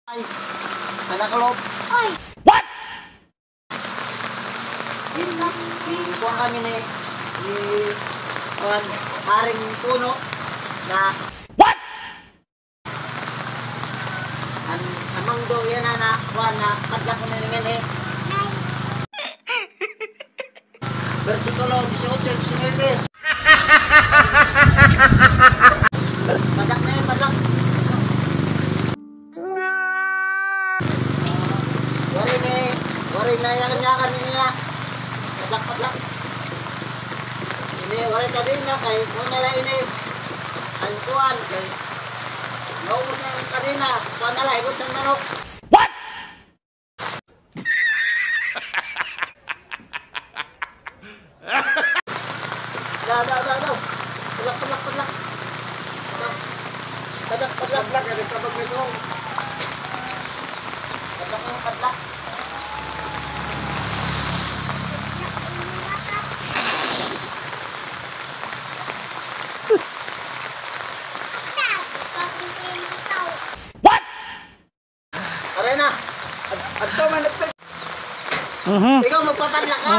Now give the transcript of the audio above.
Ay, nanakalop. Ay! What? Kuha kami ni haring puno na what? Amang do yan na kuha na kadlak ko na naman eh. Versikulo 18-19. Padlak na yun, padlak. Wari na yakan-yakan nila. Padlak. Ini wari tadi na kay muna lang ini. Ang kuwan kay naubos na yung kanina. Kuwan na lang, ikot sa manok. What? Daw. Padlak. Padlak. Ada sabag mesong. Padlak. What? Arena. Adto man nagtag. Ikaw magpapadlak ka?